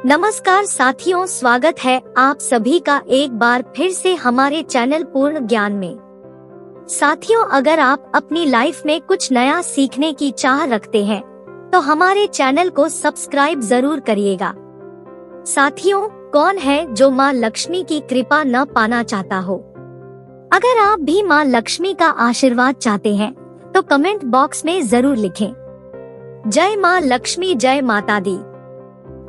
नमस्कार साथियों, स्वागत है आप सभी का एक बार फिर से हमारे चैनल पूर्ण ज्ञान में। साथियों, अगर आप अपनी लाइफ में कुछ नया सीखने की चाह रखते हैं तो हमारे चैनल को सब्सक्राइब जरूर करिएगा। साथियों, कौन है जो माँ लक्ष्मी की कृपा न पाना चाहता हो? अगर आप भी माँ लक्ष्मी का आशीर्वाद चाहते हैं तो कमेंट बॉक्स में जरूर लिखें, जय माँ लक्ष्मी, जय माता दी।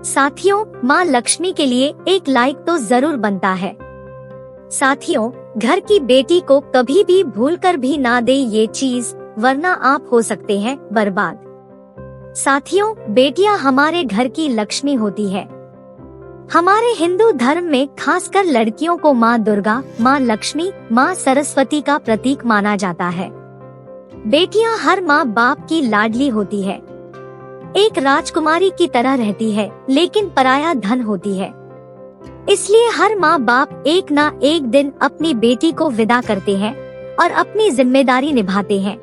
साथियों, माँ लक्ष्मी के लिए एक लाइक तो जरूर बनता है। साथियों, घर की बेटी को कभी भी भूलकर भी ना दे ये चीज, वरना आप हो सकते हैं बर्बाद। साथियों, बेटियां हमारे घर की लक्ष्मी होती है। हमारे हिंदू धर्म में खासकर लड़कियों को माँ दुर्गा, माँ लक्ष्मी, माँ सरस्वती का प्रतीक माना जाता है। बेटियां हर माँ बाप की लाडली होती है, एक राजकुमारी की तरह रहती है, लेकिन पराया धन होती है। इसलिए हर माँ बाप एक ना एक दिन अपनी बेटी को विदा करते हैं और अपनी जिम्मेदारी निभाते हैं।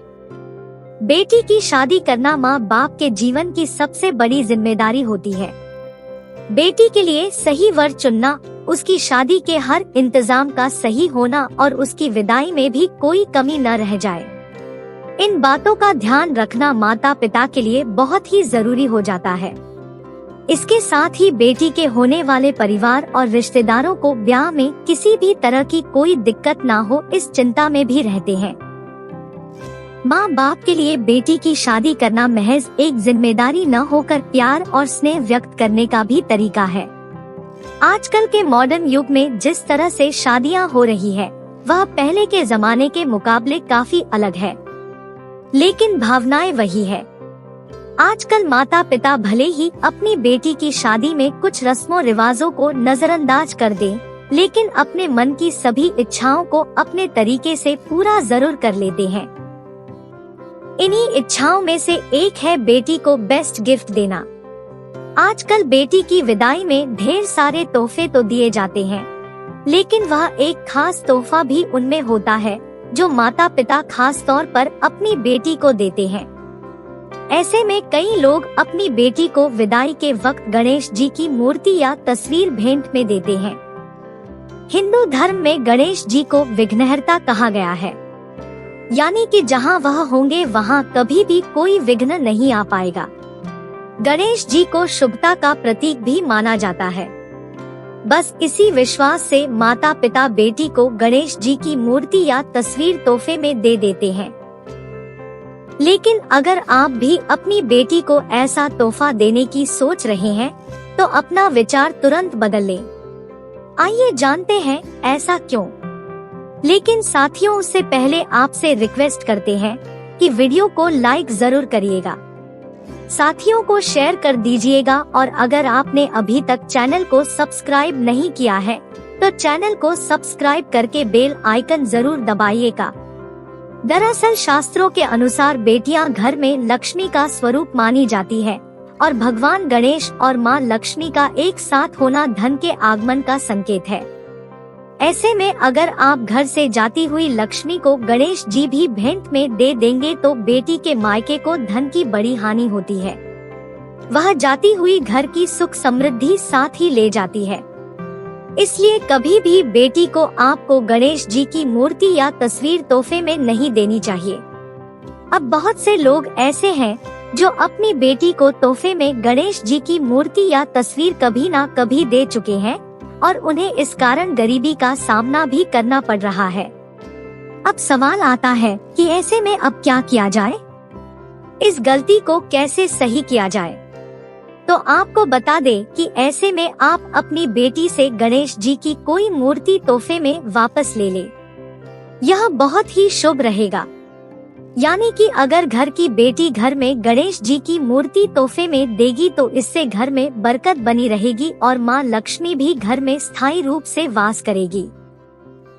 बेटी की शादी करना माँ बाप के जीवन की सबसे बड़ी जिम्मेदारी होती है। बेटी के लिए सही वर चुनना, उसकी शादी के हर इंतजाम का सही होना और उसकी विदाई में भी कोई कमी न रह जाए, इन बातों का ध्यान रखना माता पिता के लिए बहुत ही जरूरी हो जाता है। इसके साथ ही बेटी के होने वाले परिवार और रिश्तेदारों को ब्याह में किसी भी तरह की कोई दिक्कत ना हो, इस चिंता में भी रहते हैं। माँ बाप के लिए बेटी की शादी करना महज एक जिम्मेदारी न होकर प्यार और स्नेह व्यक्त करने का भी तरीका है। आजकल के मॉडर्न युग में जिस तरह से शादियाँ हो रही है, वह पहले के जमाने के मुकाबले काफी अलग है, लेकिन भावनाएं वही है। आजकल माता पिता भले ही अपनी बेटी की शादी में कुछ रस्मों रिवाजों को नजरअंदाज कर दें, लेकिन अपने मन की सभी इच्छाओं को अपने तरीके से पूरा जरूर कर लेते हैं। इन्हीं इच्छाओं में से एक है बेटी को बेस्ट गिफ्ट देना। आजकल बेटी की विदाई में ढेर सारे तोहफे तो दिए जाते हैं, लेकिन वह एक खास तोहफा भी उनमें होता है जो माता पिता खास तौर पर अपनी बेटी को देते हैं। ऐसे में कई लोग अपनी बेटी को विदाई के वक्त गणेश जी की मूर्ति या तस्वीर भेंट में देते हैं। हिंदू धर्म में गणेश जी को विघ्नहर्ता कहा गया है, यानी कि जहां वह होंगे वहां कभी भी कोई विघ्न नहीं आ पाएगा। गणेश जी को शुभता का प्रतीक भी माना जाता है। बस इसी विश्वास से माता पिता बेटी को गणेश जी की मूर्ति या तस्वीर तोहफे में दे देते हैं। लेकिन अगर आप भी अपनी बेटी को ऐसा तोहफा देने की सोच रहे हैं तो अपना विचार तुरंत बदल लें। आइए जानते हैं ऐसा क्यों। लेकिन साथियों, उससे पहले आपसे रिक्वेस्ट करते हैं कि वीडियो को लाइक जरूर करिएगा, साथियों को शेयर कर दीजिएगा, और अगर आपने अभी तक चैनल को सब्सक्राइब नहीं किया है तो चैनल को सब्सक्राइब करके बेल आइकन जरूर दबाइएगा। दरअसल शास्त्रों के अनुसार बेटियां घर में लक्ष्मी का स्वरूप मानी जाती है और भगवान गणेश और माँ लक्ष्मी का एक साथ होना धन के आगमन का संकेत है। ऐसे में अगर आप घर से जाती हुई लक्ष्मी को गणेश जी भी भेंट में दे देंगे तो बेटी के मायके को धन की बड़ी हानि होती है। वह जाती हुई घर की सुख समृद्धि साथ ही ले जाती है। इसलिए कभी भी बेटी को आपको गणेश जी की मूर्ति या तस्वीर तोहफे में नहीं देनी चाहिए। अब बहुत से लोग ऐसे हैं जो अपनी बेटी को तोहफे में गणेश जी की मूर्ति या तस्वीर कभी ना कभी दे चुके हैं और उन्हें इस कारण गरीबी का सामना भी करना पड़ रहा है। अब सवाल आता है कि ऐसे में अब क्या किया जाए, इस गलती को कैसे सही किया जाए? तो आपको बता दें कि ऐसे में आप अपनी बेटी से गणेश जी की कोई मूर्ति तोहफे में वापस ले ले। यह बहुत ही शुभ रहेगा। यानी कि अगर घर की बेटी घर में गणेश जी की मूर्ति तोहफे में देगी तो इससे घर में बरकत बनी रहेगी और माँ लक्ष्मी भी घर में स्थायी रूप से वास करेगी।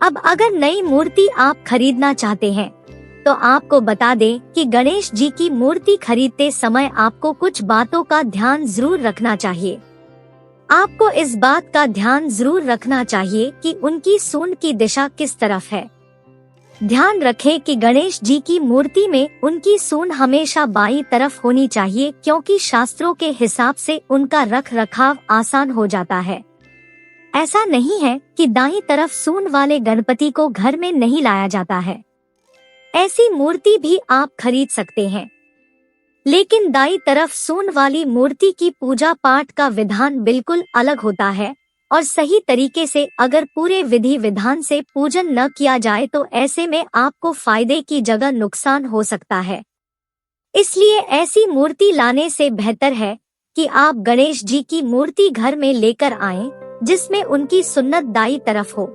अब अगर नई मूर्ति आप खरीदना चाहते हैं तो आपको बता दें कि गणेश जी की मूर्ति खरीदते समय आपको कुछ बातों का ध्यान जरूर रखना चाहिए। आपको इस बात का ध्यान जरूर रखना चाहिए कि उनकी सूंड की दिशा किस तरफ है। ध्यान रखें कि गणेश जी की मूर्ति में उनकी सूंड हमेशा बाईं तरफ होनी चाहिए, क्योंकि शास्त्रों के हिसाब से उनका रख रखाव आसान हो जाता है। ऐसा नहीं है कि दाईं तरफ सूंड वाले गणपति को घर में नहीं लाया जाता है। ऐसी मूर्ति भी आप खरीद सकते हैं, लेकिन दाईं तरफ सूंड वाली मूर्ति की पूजा पाठ का विधान बिल्कुल अलग होता है, और सही तरीके से अगर पूरे विधि विधान से पूजन न किया जाए तो ऐसे में आपको फायदे की जगह नुकसान हो सकता है। इसलिए ऐसी मूर्ति लाने से बेहतर है कि आप गणेश जी की मूर्ति घर में लेकर आएं, जिसमें उनकी सुन्नत दाईं तरफ हो।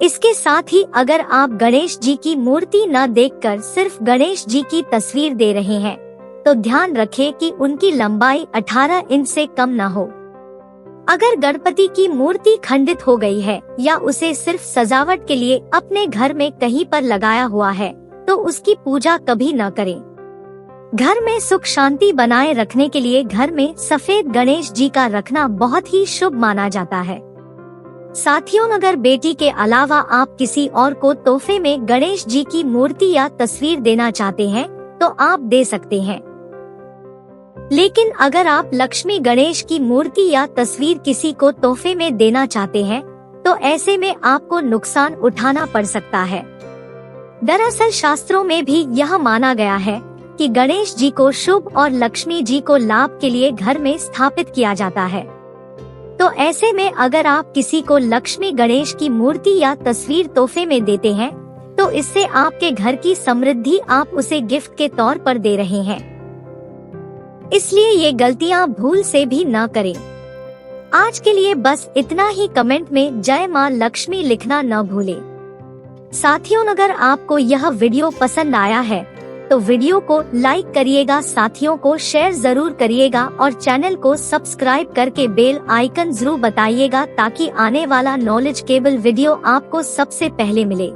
इसके साथ ही अगर आप गणेश जी की मूर्ति न देखकर सिर्फ गणेश जी की तस्वीर दे रहे हैं, तो ध्यान रखें कि उनकी लंबाई 18 इंच से कम न हो। अगर गणपति की मूर्ति खंडित हो गई है या उसे सिर्फ सजावट के लिए अपने घर में कहीं पर लगाया हुआ है, तो उसकी पूजा कभी न करें। घर में सुख शांति बनाए रखने के लिए घर में सफेद गणेश जी का रखना बहुत ही शुभ माना जाता है। साथियों, अगर बेटी के अलावा आप किसी और को तोहफे में गणेश जी की मूर्ति या तस्वीर देना चाहते हैं तो आप दे सकते हैं, लेकिन अगर आप लक्ष्मी गणेश की मूर्ति या तस्वीर किसी को तोहफे में देना चाहते हैं तो ऐसे में आपको नुकसान उठाना पड़ सकता है। दरअसल शास्त्रों में भी यह माना गया है कि गणेश जी को शुभ और लक्ष्मी जी को लाभ के लिए घर में स्थापित किया जाता है। तो ऐसे में अगर आप किसी को लक्ष्मी गणेश की मूर्ति या तस्वीर तोहफे में देते हैं तो इससे आपके घर की समृद्धि आप उसे गिफ्ट के तौर पर दे रहे हैं। इसलिए ये गलतियां भूल से भी न करें। आज के लिए बस इतना ही। कमेंट में जय मां लक्ष्मी लिखना न भूलें। साथियों, अगर आपको यह वीडियो पसंद आया है तो वीडियो को लाइक करिएगा, साथियों को शेयर जरूर करिएगा और चैनल को सब्सक्राइब करके बेल आइकन जरूर बताइएगा, ताकि आने वाला नॉलेज केबल वीडियो आपको सबसे पहले मिले।